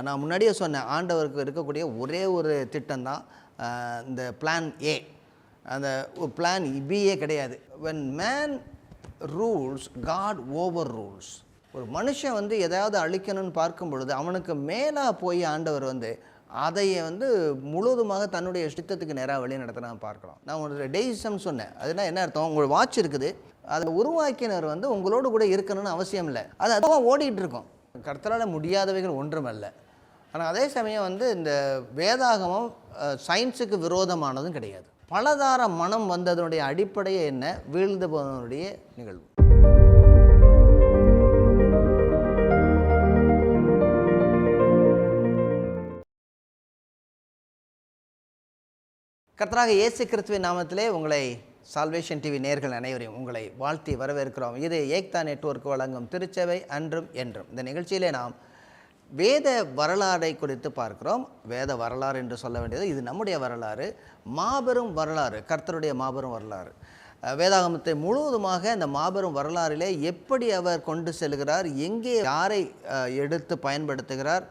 நான் முன்னாடியே சொன்னேன், ஆண்டவருக்கு இருக்கக்கூடிய ஒரே ஒரு திட்டம் தான் இந்த பிளான் ஏ. அந்த பிளான் பியே கிடையாது. When man rules God overrules. ஒரு மனுஷன் வந்து எதாவது அழிக்கணும்னு பார்க்கும் பொழுது அவனுக்கு மேலாக போய் ஆண்டவர் வந்து அதையை வந்து முழுவதுமாக தன்னுடைய இஷ்டத்துக்கு நேராக வழி நடத்த நான் பார்க்கலாம். நான் ஒரு டெய்ஸம் சொன்னேன். அதுனா என்ன அர்த்தம்? உங்களுக்கு வாட்ச் இருக்குது, அதை உருவாக்கினர் வந்து உங்களோடு கூட இருக்கணும்னு அவசியம் இல்லை. அது அதுவாக ஓடிட்டு இருக்கும். கர்த்தரால் முடியாதவைகள் ஒன்றுமல்ல. ஆனால் அதே சமயம் வந்து இந்த வேதாகமம் சயின்ஸுக்கு விரோதமானதும் கிடையாது. பலதார மனம் வந்ததனுடைய அடிப்படையே என்ன? வீழ்ந்து போனதனுடைய நிகழ்வு. கர்த்தராக இயேசு கிறிஸ்துவின் நாமத்திலே உங்களை சால்வேஷன் டிவி நேயர்கள் அனைவரையும் உங்களை வாழ்த்தி வரவேற்கிறோம். இது ஏக்தா நெட்வொர்க் வழங்கும் திருச்சபை அன்றும் என்றும். இந்த நிகழ்ச்சியிலே நாம் வேத வரலாறை குறித்து பார்க்கிறோம். வேத வரலாறு என்று சொல்ல வேண்டியது இது நம்முடைய வரலாறு, மாபெரும் வரலாறு, கர்த்தருடைய மாபெரும் வரலாறு. வேதாகமத்தை முழுவதுமாக இந்த மாபெரும் வரலாறிலே எப்படி அவர் கொண்டு செல்கிறார், எங்கே யாரை எடுத்து பயன்படுத்துகிறார்,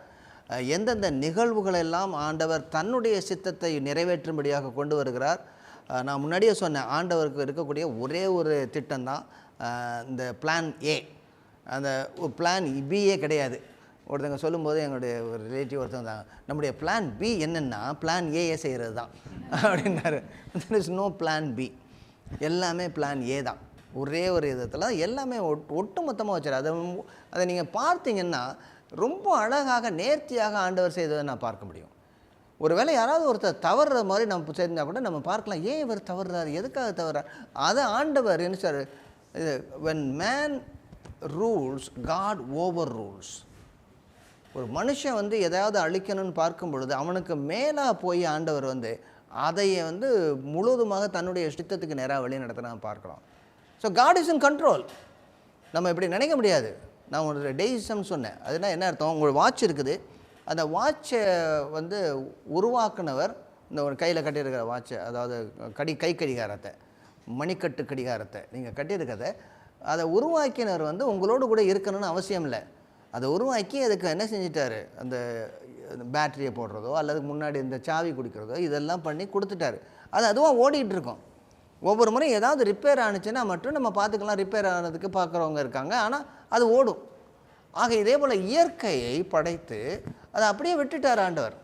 எந்தெந்த நிகழ்வுகளெல்லாம் ஆண்டவர் தன்னுடைய சித்தத்தை நிறைவேற்றும்படியாக கொண்டு வருகிறார். நான் முன்னாடியே சொன்னேன், ஆண்டவருக்கு இருக்கக்கூடிய ஒரே ஒரு திட்டம் தான் இந்த பிளான் ஏ. அந்த பிளான் பியே கிடையாது. ஒருத்தங்க சொல்லும்போது எங்களுடைய ஒரு ரிலேட்டிவ் ஒருத்தங்க தான், நம்முடைய பிளான் பி என்னென்னா பிளான் ஏஏ செய்கிறது தான் அப்படின்னாரு. There is no plan B, எல்லாமே பிளான் ஏ தான். ஒரே ஒரு விதத்தில் எல்லாமே ஒட்டு மொத்தமாக வச்சார். அதை நீங்கள் பார்த்தீங்கன்னா ரொம்ப அழகாக நேர்த்தியாக ஆண்டவர் செய்ததை நான் பார்க்க முடியும். ஒருவேளை யாராவது ஒருத்தர் தவறுற மாதிரி நம்ம செஞ்சால் கூட நம்ம பார்க்கலாம், ஏன் இவர் தவறுறாரு, எதுக்காக தவறார். அதை ஆண்டவர் என்ன சார், இது when man rules God overrules. ஒரு மனுஷன் வந்து எதாவது அழிக்கணும்னு பார்க்கும் பொழுது அவனுக்கு மேலாக போய் ஆண்டவர் வந்து அதையை வந்து முழுவதுமாக தன்னுடைய இஷ்டத்துக்கு நேராக வழி நடத்த நான் பார்க்கலாம். So God is in control. நம்ம இப்படி நினைக்க முடியாது. நான் ஒரு டெய்ஸம் சொன்னேன். அதுனா என்ன அர்த்தம்? உங்களுக்கு வாட்ச் இருக்குது, அந்த வாட்சை வந்து உருவாக்குனவர் இந்த ஒரு கையில் கட்டியிருக்கிற வாட்சை, அதாவது கை கடிகாரத்தை, மணிக்கட்டு கடிகாரத்தை நீங்கள் கட்டியிருக்கிறத, அதை உருவாக்கினவர் வந்து உங்களோடு கூட இருக்கணும்னு அவசியம் இல்லை. அதை உருவாக்கி அதுக்கு என்ன செஞ்சிட்டாரு, அந்த பேட்டரியை போடுறதோ அல்லது முன்னாடி இந்த சாவி குடிக்கிறதோ இதெல்லாம் பண்ணி கொடுத்துட்டாரு. அது அதுவாக ஓடிட்டு இருக்கும். ஒவ்வொரு முறையும் ஏதாவது ரிப்பேர் ஆணுச்சுன்னா மட்டும் நம்ம பார்த்துக்கலாம், ரிப்பேர் ஆனதுக்கு பார்க்குறவங்க இருக்காங்க, ஆனால் அது ஓடும். ஆக இதே போல் இயற்கையை படைத்து அதை அப்படியே விட்டுட்டார் ஆண்டவர்.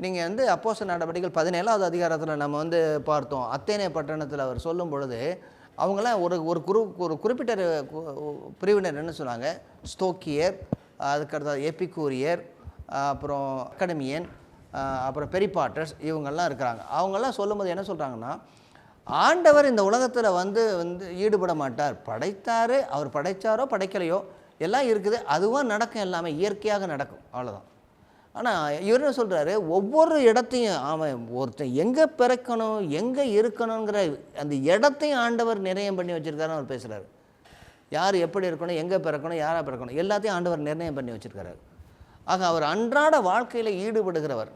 நீங்கள் வந்து அப்போஸ்தலர் நடவடிக்கைகள் 17வது அதிகாரத்தில் நம்ம வந்து பார்த்தோம். அத்தேனே பட்டணத்தில் அவர் சொல்லும் பொழுது அவங்களாம் ஒரு குறிப்பிட்ட பிரிவினர் என்ன சொன்னாங்க, ஸ்தோக்கியர், அதுக்கடுத்த எபிக்கூரியர், அப்புறம் அகடமியன், அப்புறம் பெரிபாட்டர்ஸ், இவங்கெல்லாம் இருக்கிறாங்க. அவங்கெல்லாம் சொல்லும்போது என்ன சொல்கிறாங்கன்னா, ஆண்டவர் இந்த உலகத்தில் வந்து ஈடுபட மாட்டார். படைத்தார், அவர் படைத்தாரோ படைக்கலையோ எல்லாம் இருக்குது, அதுவாக நடக்கும், எல்லாமே இயற்கையாக நடக்கும், அவ்வளோதான். ஆனால் இவர் என்ன சொல்கிறாரு, ஒவ்வொரு இடத்தையும் அவன் ஒருத்தன் எங்கே பிறக்கணும் எங்கே இருக்கணுங்கிற அந்த இடத்தையும் ஆண்டவர் நிர்ணயம் பண்ணி வச்சுருக்காருன்னு அவர் பேசுகிறார். யார் எப்படி இருக்கணும், எங்கே பிறக்கணும், யாராக பிறக்கணும், எல்லாத்தையும் ஆண்டவர் நிர்ணயம் பண்ணி வச்சுருக்கிறார். ஆக அவர் அன்றாட வாழ்க்கையில் ஈடுபடுகிறவர்.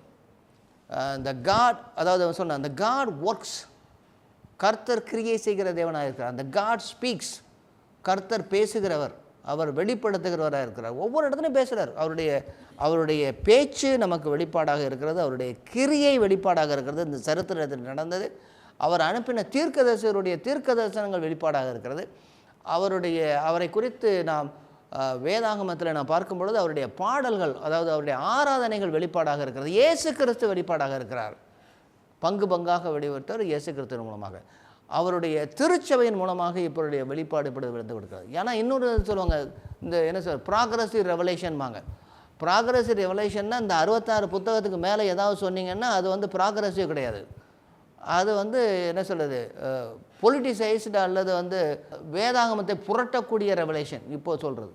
இந்த காட், அதாவது சொன்ன அந்த காட் ஒர்க்ஸ், கர்த்தர் கிரியை செய்கிற தேவனாக இருக்கிறார். அந்த காட் ஸ்பீக்ஸ், கர்த்தர் பேசுகிறவர், அவர் வெளிப்படுத்துகிறவராக இருக்கிறார். ஒவ்வொரு இடத்துலையும் பேசுகிறார். அவருடைய பேச்சு நமக்கு வெளிப்பாடாக இருக்கிறது, அவருடைய கிரியை வெளிப்பாடாக இருக்கிறது. இந்த சரித்திரத்தில் நடந்தது. அவர் அனுப்பின தீர்க்கதரிசிகளுடைய தீர்க்க தரிசனங்கள் வெளிப்பாடாக இருக்கிறது. அவரை குறித்து நாம் வேதாகமத்தில் நான் பார்க்கும் பொழுது அவருடைய பாடல்கள், அதாவது அவருடைய ஆராதனைகள் வெளிப்பாடாக இருக்கிறது. இயேசு கிறிஸ்து வெளிப்பாடாக இருக்கிறார். பங்கு பங்காக வெளிப்பட்டவர் இயேசு கிறிஸ்துவின் மூலமாக, அவருடைய திருச்சபையின் மூலமாக இப்போடைய வெளிப்பாடு விழுந்து கொடுக்கிறார். ஏன்னா இன்னொரு சொல்லுவாங்க, இந்த என்ன சொல் ப்ராக்ரஸிவ் ரெவலேஷன்பாங்க. ப்ராக்ரஸிவ் ரெவலேஷன்னா இந்த 66 புத்தகத்துக்கு மேலே ஏதாவது சொன்னீங்கன்னா அது வந்து ப்ராக்ரஸிவ் கிடையாது. அது வந்து என்ன சொல்கிறது, பொலிட்டிசைஸ்டு அல்லது வந்து வேதாகமத்தை புரட்டக்கூடிய ரெவலேஷன் இப்போது சொல்கிறது.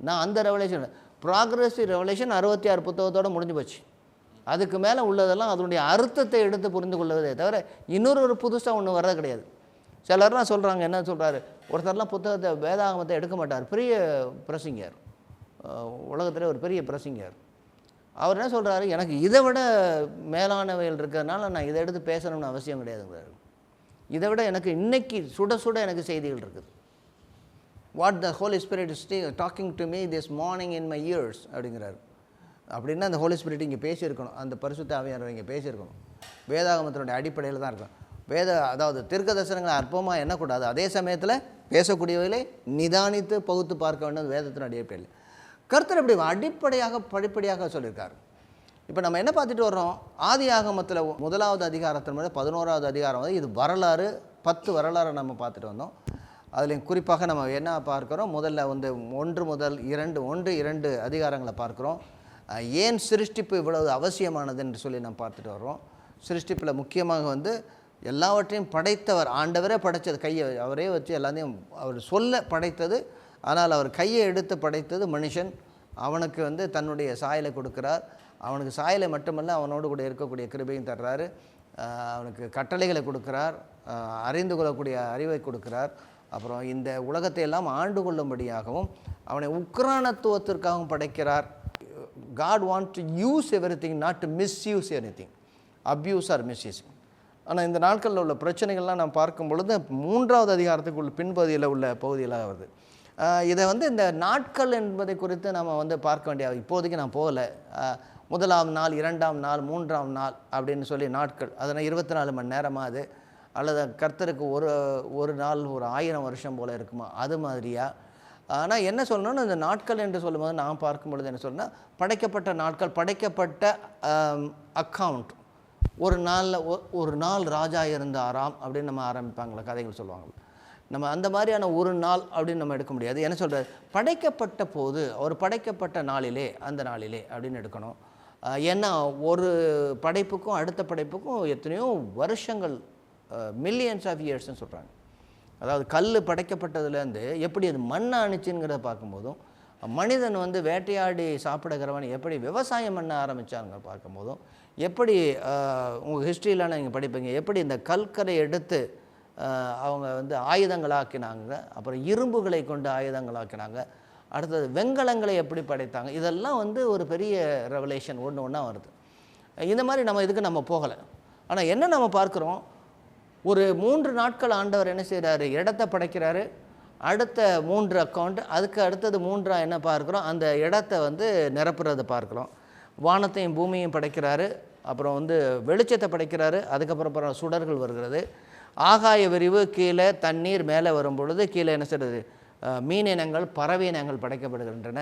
நான் அந்த ரெவலேஷன், ப்ராக்ரஸிவ் ரெவலேஷன் 66 புத்தகத்தோடு முடிஞ்சு போச்சு. அதுக்கு மேலே உள்ளதெல்லாம் அதனுடைய அர்த்தத்தை எடுத்து புரிந்து கொள்வதே தவிர இன்னொரு புதுசாக ஒன்று வர்றது கிடையாது. சிலர்லாம் சொல்கிறாங்க, என்ன சொல்கிறாரு, ஒருத்தர்லாம் புத்தகத்தை வேதாகமத்தை எடுக்க மாட்டார், பெரிய பிரசங்கர், உலகத்தில் ஒரு பெரிய பிரசங்கர். அவர் என்ன சொல்கிறாரு, எனக்கு இதை விட மேலானவைகள் இருக்கிறதுனால நான் இதை எடுத்து பேசணும்னு அவசியம் கிடையாதுங்கிறாரு. இதை விட எனக்கு இன்னைக்கு சுட சுட எனக்கு செய்திகள் இருக்குது. What the Holy Spirit is talking to me this morning in my ears அப்படிங்கிறாரு. அப்படின்னா அந்த ஹோலி ஸ்பிரிட் இங்கே பேசியிருக்கணும், அந்த பரிசுத்த ஆவியானவர் இங்கே பேசியிருக்கணும். வேதாகமத்தினுடைய அடிப்படையில் தான் இருக்கும். அதாவது தீர்க்க தரிசனங்களை அற்பமாக எண்ணக்கூடாது, அதே சமயத்தில் பேசக்கூடியவர்களை நிதானித்து பகுத்து பார்க்க வேண்டும். வேதத்தின் அடிப்படையில் கர்த்தர் இப்படி அடிப்படையாக படிப்படியாக சொல்லியிருக்காரு. இப்போ நம்ம என்ன பார்த்துட்டு வர்றோம், ஆதி ஆகமத்தில் 1வது அதிகாரத்தின் மேலே 11வது அதிகாரம் வந்து இது வரலாறு, 10 வரலாறு நம்ம பார்த்துட்டு வந்தோம். அதுலேயும் குறிப்பாக நம்ம என்ன பார்க்குறோம், முதல்ல வந்து 1 முதல் 2 அதிகாரங்களை பார்க்குறோம். ஏன் சிருஷ்டிப்பு இவ்வளவு அவசியமானது என்று சொல்லி நம்ம பார்த்துட்டு வர்றோம். சிருஷ்டிப்பில் முக்கியமாக வந்து எல்லாவற்றையும் படைத்தவர் ஆண்டவரே படைத்தது, கையை அவரே வச்சு எல்லாத்தையும் அவர் சொல்ல படைத்தது. ஆனால் அவர் கையை எடுத்து படைத்தது மனுஷன். அவனுக்கு வந்து தன்னுடைய சாயலை கொடுக்குறார். அவனுக்கு சாயலை மட்டுமல்ல, அவனோடு கூட இருக்கக்கூடிய கிருபையும் தர்றாரு. அவனுக்கு கட்டளைகளை கொடுக்குறார், அறிந்து கொள்ளக்கூடிய அறிவை கொடுக்குறார். அப்புறம் இந்த உலகத்தை எல்லாம் ஆண்டு கொள்ளும்படியாகவும் அவனை உக்ரானத்துவத்திற்காகவும் படைக்கிறார். God want to use everything, not to misuse anything, abuse or misuse. ஆனால் இந்த நாட்களில் உள்ள பிரச்சனைகள்லாம் நாம் பார்க்கும் பொழுது 3வது அதிகாரத்துக்குள்ள பின்பகுதியில் உள்ள பகுதியில் வருது. இதை வந்து இந்த நாட்கள் என்பதை குறித்து நம்ம வந்து பார்க்க வேண்டிய இப்போதைக்கு நான் போகலை. 1ஆம் நாள், 2ஆம் நாள், 3ஆம் நாள் அப்படின்னு சொல்லி நாட்கள், அதனால் 24 மணி நேரமாக அது, அல்லது கர்த்தருக்கு ஒரு நாள் ஒரு 1000 வருஷம் போல் இருக்குமா, அது மாதிரியா? ஆனால் என்ன சொல்லணும்னு இந்த நாட்கள் என்று சொல்லும்போது நான் பார்க்கும்பொழுது என்ன சொல்லணும்னா, படைக்கப்பட்ட நாட்கள், படைக்கப்பட்ட அக்கவுண்ட். ஒரு நாள் ராஜா இருந்தாராம் அப்படின்னு நம்ம ஆரம்பிப்பாங்களே, கதைகள் சொல்லுவாங்க. நம்ம அந்த மாதிரியான ஒரு நாள் அப்படின்னு நம்ம எடுக்க முடியாது. என்ன சொல்கிறது, படைக்கப்பட்ட போது, அவர் படைக்கப்பட்ட நாளிலே, அந்த நாளிலே அப்படின்னு எடுக்கணும். ஏன்னா ஒரு படைப்புக்கும் அடுத்த படைப்புக்கும் எத்தனையோ வருஷங்கள், மில்லியன்ஸ் ஆஃப் இயர்ஸ்ன்னு சொல்கிறாங்க. அதாவது கல் படைக்கப்பட்டதுலேருந்து எப்படி அது மண் ஆணுச்சுங்கிறத பார்க்கும்போதும், மனிதன் வந்து வேட்டையாடி சாப்பிடுகிறவன் எப்படி விவசாயம் பண்ண ஆரம்பித்தாங்க பார்க்கும்போதும், எப்படி உங்கள் ஹிஸ்ட்ரியிலாம் நீங்கள் படிப்பீங்க, எப்படி இந்த கல்கரை எடுத்து அவங்க வந்து ஆயுதங்களாக்கினாங்க, அப்புறம் இரும்புகளை கொண்டு ஆயுதங்களாக்கினாங்க, அடுத்தது வெண்கலங்களை எப்படி படைத்தாங்க. இதெல்லாம் வந்து ஒரு பெரிய ரெவலேஷன் ஒன்றா வருது. இந்த மாதிரி நம்ம இதுக்கு நம்ம போகலை. ஆனால் என்ன நம்ம பார்க்குறோம், ஒரு 3 நாட்கள் ஆண்டவர் என்ன செய்கிறாரு, இடத்தை படைக்கிறாரு. அடுத்த 3 அக்கௌண்ட், அதுக்கு அடுத்தது 3 என்ன பார்க்குறோம், அந்த இடத்தை வந்து நிரப்புறதை பார்க்குறோம். வானத்தையும் பூமியையும் படைக்கிறாரு, அப்புறம் வந்து வெளிச்சத்தை படைக்கிறாரு, அதுக்கப்புறம் சுடர்கள் வருகிறது. ஆகாய விரிவு கீழே, தண்ணீர் மேலே வரும் பொழுது கீழே என்ன செய்கிறது, மீனினங்கள் பறவை இனங்கள் படைக்கப்படுகின்றன.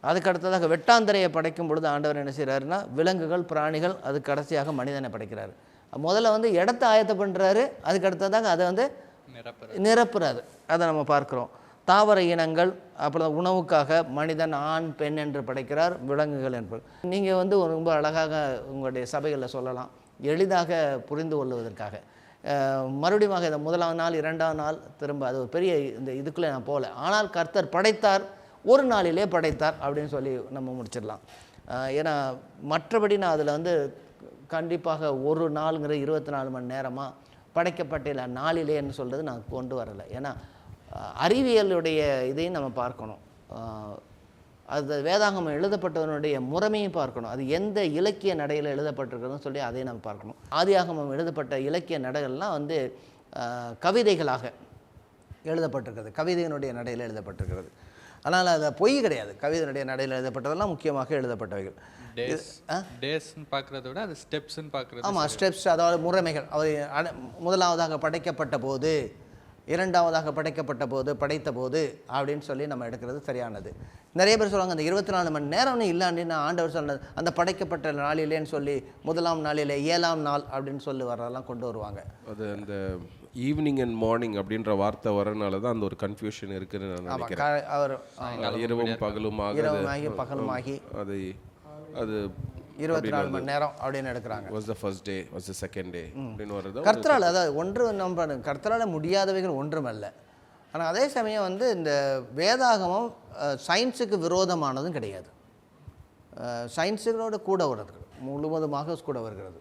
அதுக்கு அடுத்ததாக வெட்டாந்தரையை படைக்கும் பொழுது ஆண்டவர் என்ன செய்கிறாருன்னா, விலங்குகள், பிராணிகள், அது கடைசியாக மனிதனை படைக்கிறாரு. முதல்ல வந்து இடத்தை ஆயத்தை பண்ணுறாரு, அதுக்கு அடுத்ததாக அதை வந்து நிரப்புறாரு. அதை நம்ம பார்க்குறோம். தாவர இனங்கள், அப்புறம் உணவுக்காக மனிதன் ஆண் பெண் என்று படைக்கிறார், விலங்குகள் என்பது. நீங்கள் வந்து ரொம்ப அழகாக உங்களுடைய சபைகளில் சொல்லலாம், எளிதாக புரிந்து கொள்வதற்காக. மறுபடியும் இந்த 1ஆம் நாள், 2ஆம் நாள் திரும்ப அது ஒரு பெரிய இந்த இதுக்குள்ளே நான் போகல. ஆனால் கர்த்தர் படைத்தார், ஒரு நாளிலே படைத்தார் அப்படின்னு சொல்லி நம்ம முடிச்சிடலாம். ஏன்னா மற்றபடி நான் அதில் வந்து கண்டிப்பாக ஒரு நாளுங்கிற 24 மணி நேரமாக படைக்கப்பட்ட நாளிலேன்னு சொல்கிறது நான் கொண்டு வரலை. ஏன்னா அறிவியலுடைய இதையும் நம்ம பார்க்கணும், அது வேதாகமம் எழுதப்பட்டவனுடைய முறைமையும் பார்க்கணும், அது எந்த இலக்கிய நடையில் எழுதப்பட்டிருக்கிறதுன்னு சொல்லி அதையும் நம்ம பார்க்கணும். ஆதியாகமம் எழுதப்பட்ட இலக்கிய நடைகள்லாம் வந்து கவிதைகளாக எழுதப்பட்டிருக்கிறது, கவிதையினுடைய நடையில் எழுதப்பட்டிருக்கிறது. ஆனால் அது பொய் கிடையாது. கவிதையினுடைய நடையில் எழுதப்பட்டதெல்லாம் முக்கியமாக எழுதப்பட்டவைகள். டேஸ்ன்னு பார்க்குறத விட அது ஸ்டெப்ஸ்ன்னு பார்க்குறது. ஆமாம், ஸ்டெப்ஸ், அதாவது முறைமைகள். அவர் முதலாவதாக படைக்கப்பட்ட போது, 2ஆவதாக படைக்கப்பட்ட போது, படைத்த போது அப்படின்னு சொல்லி நம்ம எடுக்கிறது சரியானது. நிறைய பேர் சொல்லுவாங்க அந்த 24 மணி நேரம்னு இல்லாண்டி நான் ஆண்டவர் சொன்னது அந்த படைக்கப்பட்ட நாளிலேன்னு சொல்லி 1ஆம் நாளிலே 7ஆம் நாள் அப்படின்னு சொல்லி வரதெல்லாம் கொண்டு வருவாங்க. அது அந்த ஈவினிங் அண்ட் மார்னிங் அப்படின்ற வார்த்தை வரனால தான் அந்த ஒரு கன்ஃபியூஷன் இருக்குன்னு நான் நினைக்கிறேன். அவர் இரவும் பகலுமாகி அது 24 மணி நேரம் அப்படின்னு எடுக்கிறாங்க. was the first day, was the second day அப்படின்னு வருது. கர்த்தரால், அதாவது ஒன்று நம்ம கர்த்தரால் முடியாதவைகள் ஒன்றுமல்ல. ஆனால் அதே சமயம் வந்து இந்த வேதாகமம் சயின்ஸுக்கு விரோதமானதும் கிடையாது, சயின்ஸுகளோட கூட வருது, முழுவதுமாக கூட வருகிறது.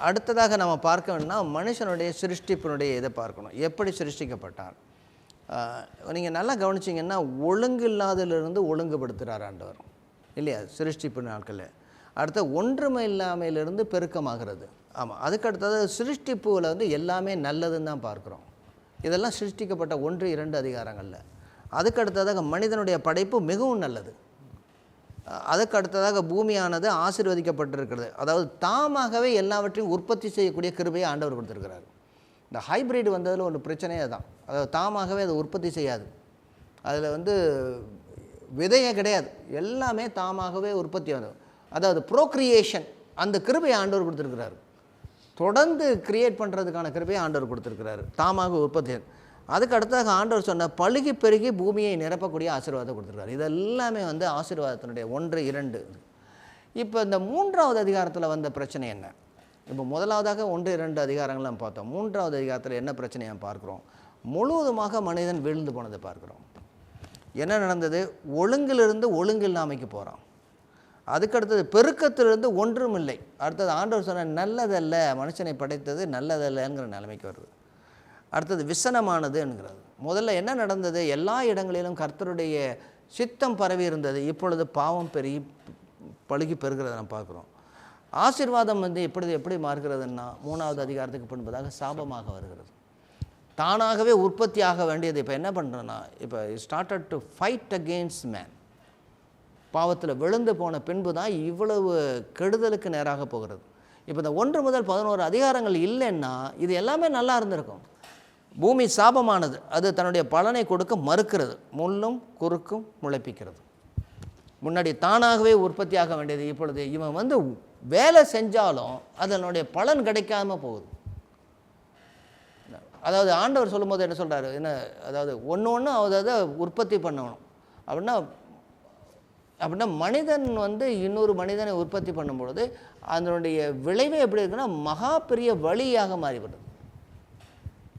அடுத்ததாக நம்ம பார்க்க வேணும்னா மனுஷனுடைய சிருஷ்டிப்பினுடைய இதை பார்க்கணும், எப்படி சிருஷ்டிக்கப்பட்டார். நீங்கள் நல்லா கவனிச்சிங்கன்னா ஒழுங்கு இல்லாததிலிருந்து ஒழுங்குபடுத்துகிறார் ஆண்டவர் இல்லையா, சிருஷ்டிப்பு நாட்களில். அடுத்த ஒன்றுமை இல்லாமையிலிருந்து பெருக்கமாகிறது. ஆமாம், அதுக்கு அடுத்தது சிருஷ்டிப்புவில் வந்து எல்லாமே நல்லதுன்னு தான் பார்க்குறோம். இதெல்லாம் சிருஷ்டிக்கப்பட்ட 1, 2 அதிகாரங்களில். அதுக்கு அடுத்ததாக மனிதனுடைய படைப்பு மிகவும் நல்லது. அதுக்கு அடுத்ததாக பூமியானது ஆசீர்வதிக்கப்பட்டிருக்கிறது. அதாவது தாமாகவே எல்லாவற்றையும் உற்பத்தி செய்யக்கூடிய கிருபையை ஆண்டவர் கொடுத்துருக்கிறார். இந்த ஹைப்ரிட் வந்ததில் ஒரு பிரச்சனையே தான். அதாவது தாமாகவே அதை உற்பத்தி செய்யாது. அதில் வந்து விதையே கிடையாது, எல்லாமே தாமாகவே உற்பத்தி ஆகுது. அதாவது ப்ரோக்ரியேஷன், அந்த கிருபையை ஆண்டவர் கொடுத்துருக்கிறார். தொடர்ந்து கிரியேட் பண்ணுறதுக்கான கிருபையை ஆண்டவர் கொடுத்துருக்கிறாரு, தாமாக உற்பத்தி. அதுக்கு அடுத்ததாக ஆண்டவர் சொன்ன பழுகி பெருகி பூமியை நிரப்பக்கூடிய ஆசீர்வாதத்தை கொடுத்துருக்காரு. இதெல்லாமே வந்து ஆசீர்வாதத்தினுடைய 1, 2. இப்போ இந்த 3வது அதிகாரத்தில் வந்த பிரச்சனை என்ன? இப்போ முதலாவதாக 1, 2 அதிகாரங்கள் நம்ம பார்த்தோம். 3வது அதிகாரத்தில் என்ன பிரச்சனையை பார்க்குறோம்? முழுவதுமாக மனிதன் வீழ்ந்து போனதை பார்க்குறோம். என்ன நடந்தது? ஒழுங்கிலிருந்து ஒழுங்கில்லாமைக்கு போகிறான். அதுக்கடுத்தது பெருக்கத்திலிருந்து ஒன்றும் இல்லை. அடுத்தது ஆண்டவர் சொன்ன நல்லதல்ல, மனுஷனை படைத்தது நல்லதல்லங்கிற நிலைமைக்கு வருது. அடுத்தது விசனமானது என்கிறது. முதல்ல என்ன நடந்தது? எல்லா இடங்களிலும் கர்த்தருடைய சித்தம் பரவி இருந்தது. இப்பொழுது பாவம் பெருகி பழுகி பெறுகிறத நம்ம பார்க்குறோம். ஆசீர்வாதம் வந்து எப்படி மாறுகிறதுன்னா 3வது அதிகாரத்துக்கு பின்பதாக சாபமாக வருகிறது. தானாகவே உற்பத்தி ஆக வேண்டியது இப்போ என்ன பண்ணுறோன்னா, இப்போ started to fight against man. பாவத்தில் விழுந்து போன பின்பு தான் இவ்வளவு கெடுதலுக்கு நேராக போகிறது. இப்போ இந்த 1 முதல் 11 அதிகாரங்கள் இல்லைன்னா இது எல்லாமே நல்லா இருந்திருக்கும். பூமி சாபமானது, அது தன்னுடைய பலனை கொடுக்க மறுக்கிறது, முள்ளும் குறுக்கும் முளைப்பிக்கிறது. முன்னாடி தானாகவே உற்பத்தி ஆக வேண்டியது இப்பொழுது இவன் வந்து வேலை செஞ்சாலும் அதனுடைய பலன் கிடைக்காம போகுது. அதாவது ஆண்டவர் சொல்லும்போது என்ன சொல்கிறாரு? என்ன அதாவது ஒன்று அதாவது உற்பத்தி பண்ணணும் அப்படின்னா மனிதன் வந்து இன்னொரு மனிதனை உற்பத்தி பண்ணும்பொழுது அதனுடைய விளைவே எப்படி இருக்குன்னா மகா பெரிய வழியாக மாறிவிடுது.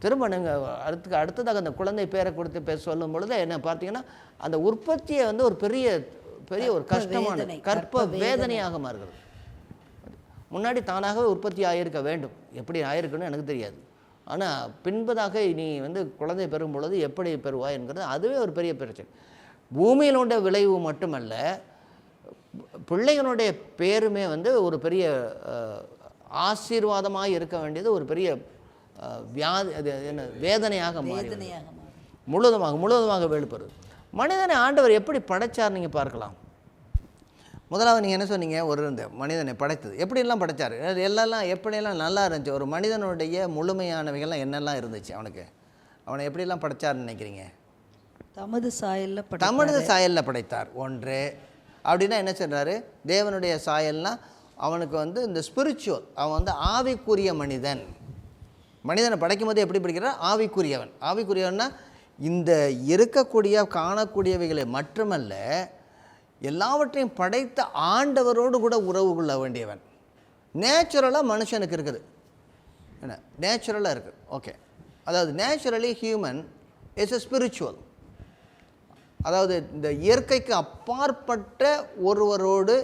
திரும்ப நீங்கள் அடுத்ததாக அந்த குழந்தை பேரை கொடுத்து சொல்லும் பொழுது என்ன பார்த்தீங்கன்னா அந்த உற்பத்தியை வந்து ஒரு பெரிய ஒரு கஷ்டமான கற்ப வேதனையாக மாறுகிறது. முன்னாடி தானாகவே உற்பத்தி ஆகியிருக்க வேண்டும், எப்படி ஆகிருக்குன்னு எனக்கு தெரியாது. ஆனால் பின்பதாக நீ வந்து குழந்தை பெறும் பொழுது எப்படி பெறுவாய் என்கிறது அதுவே ஒரு பெரிய பிரச்சனை. பூமியினுடைய விளைவு மட்டுமல்ல, பிள்ளைகளுடைய பேருமே வந்து ஒரு பெரிய ஆசீர்வாதமாக இருக்க வேண்டியது ஒரு பெரிய வியாதி, அது என்ன வேதனையாக மாறி முழுவதுமாக வெளிப்படுது. மனிதனை ஆண்டவர் எப்படி படைச்சார் நீங்கள் பார்க்கலாம். முதலாவது நீங்கள் என்ன சொன்னீங்க? இந்த மனிதனை படைத்தது எப்படியெல்லாம் படைத்தார், எப்படியெல்லாம் நல்லா இருந்துச்சு. ஒரு மனிதனுடைய முழுமையானவைகள்லாம் என்னெல்லாம் இருந்துச்சு, அவனை எப்படியெல்லாம் படைச்சார்னு நினைக்கிறீங்க? தமது சாயலில் படைத்தார். ஒன்று அப்படின்னா என்ன சொல்கிறாரு? தேவனுடைய சாயல்னால் அவனுக்கு வந்து இந்த ஸ்பிரிச்சுவல், அவன் வந்து ஆவிக்குரிய மனிதனை படைக்கும் போது எப்படி படிக்கிறார்? ஆவிக்குரியவன்னா இந்த இருக்கக்கூடிய காணக்கூடியவைகளை மட்டுமல்ல, எல்லாவற்றையும் படைத்த ஆண்டவரோடு கூட உறவு கொள்ள வேண்டியவன். நேச்சுரலாக மனுஷனுக்கு இருக்குது, என்ன நேச்சுரலாக இருக்குது. ஓகே, அதாவது naturally human is a spiritual. அதாவது இந்த இயற்கைக்கு அப்பாற்பட்ட ஒருவரோடு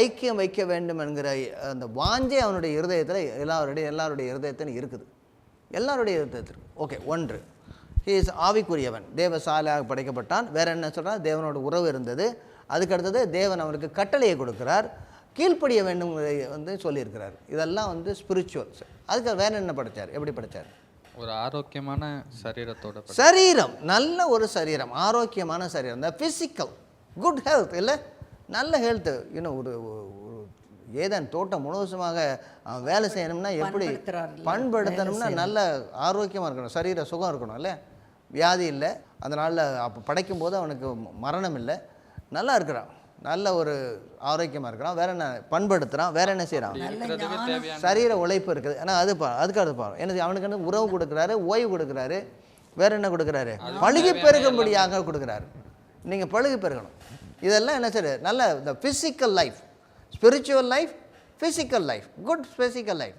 ஐக்கியம் வைக்க வேண்டும் என்கிற அந்த வாஞ்சை அவனுடைய இருதயத்தில் எல்லாருடைய இருதயத்தில் இருக்குது, எல்லாருடைய இருதயத்தில். ஓகே, ஒன்று ஹி இஸ் ஆவிக்குரியவன், தேவ சாலையாக படைக்கப்பட்டான். வேறு என்ன சொல்கிறார்? தேவனோட உறவு இருந்தது. அதுக்கடுத்தது தேவன் அவனுக்கு கட்டளையை கொடுக்கிறார், கீழ்ப்படிய வேண்டும் வந்து சொல்லியிருக்கிறார். இதெல்லாம் வந்து ஸ்பிரிச்சுவல்ஸ். அதுக்கு வேறு என்ன படைத்தார்? எப்படி படைத்தார்? ஒரு ஆரோக்கியமான சரீரம், நல்ல ஒரு சரீரம், ஆரோக்கியமான சரீரம். இந்த ஃபிசிக்கல் குட் ஹெல்த் இல்லை, நல்ல ஹெல்த்து. இன்னும் ஒரு ஏதேன் தோட்டம் முழுவதுமாக அவன் வேலை செய்யணும்னா எப்படி பண்படுத்தணும்னா நல்ல ஆரோக்கியமாக இருக்கணும், சரீர சுகம் இருக்கணும் இல்லை, வியாதி இல்லை. அதனால் அப்போ படைக்கும் போது அவனுக்கு மரணம் இல்லை, நல்லா இருக்கிறான், நல்ல ஒரு ஆரோக்கியமாக இருக்கிறான். வேற என்ன பண்படுத்துகிறான்? வேற என்ன செய்கிறான்? சரீர உழைப்பு இருக்குது. ஆனால் அதுக்கு அடுத்து பாரு என்ன, அவனுக்கு வந்து உறவு கொடுக்குறாரு, ஓய்வு கொடுக்குறாரு. வேற என்ன கொடுக்குறாரு? பழுகி பெருகும்படியாக கொடுக்குறாரு. நீங்கள் பழுகி பெருகணும். இதெல்லாம் என்ன சரி நல்ல இந்த physical life, spiritual life, physical life, good physical life.